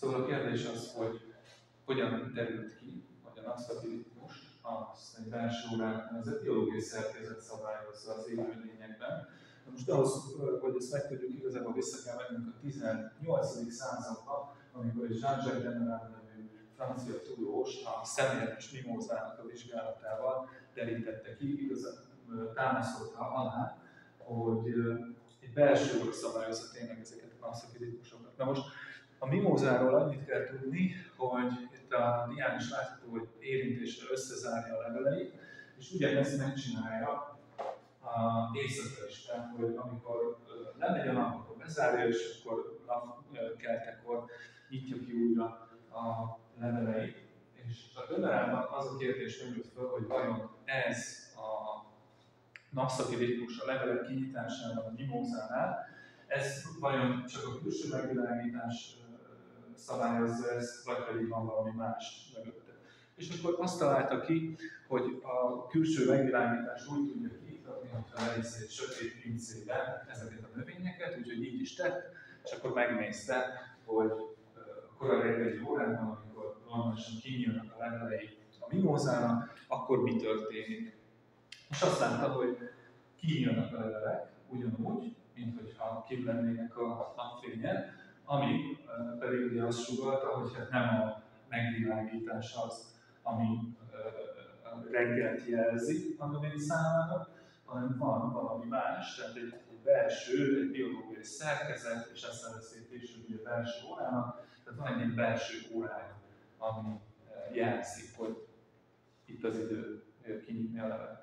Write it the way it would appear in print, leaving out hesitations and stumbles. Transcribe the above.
Szóval a kérdés az, hogy hogyan derült ki, hogy a napszaki ritmus azt egy belső órák nevezett biológiai szerkezet szabályozza az élőlényekben. Most ahhoz, hogy ezt meg tudjuk, igazából vissza kell mennünk a 18. századba, amikor egy Jean-Jacques Demerara nevű francia tudós a szemléletes mimózának a vizsgálatával derítette ki, igazán támasztotta alá, hogy egy belső óra szabályozza tényleg ezeket a napszaki ritmusokat. Na most a mimózáról annyit kell tudni, hogy itt a dián is látható, hogy érintésre összezárja a leveleit, és ugyanezt megcsinálja éjszaka is. Tehát, hogy amikor lemegy a nap, akkor bezárja, és akkor napkeltekor nyitja ki újra a leveleit. És a Demerarban az a kérdés merült föl, hogy vajon ez a napszaki ritmus a levelek kinyitásában a mimózánál, ez vajon csak a külső megvilágítás szabályozza ezt, vagy pedig van valami más mögötte. És akkor azt találta ki, hogy a külső megvilágítás úgy tudja kiiktatni, hogyha levisz egy sötét pincében ezeket a növényeket, úgyhogy így is tett, és akkor megnézte, hogy korai reggeli órában, amikor normálisan kinyílnak a levelei a mimózának, akkor mi történik. És azt látta, hogy kinyílnak a levelek ugyanúgy, mint hogyha kint lennének a napfényen, ami pedig ugye azt sugallta, hogy hát nem a megvilágítás az, ami reggelt jelzi a növény számára, hanem van valami más, tehát egy belső, egy biológiai szerkezet, és ezt nevezzék később ugye belső órának, tehát van egy ilyen belső órája, ami jelzi, hogy itt az idő kinyitni a levelet.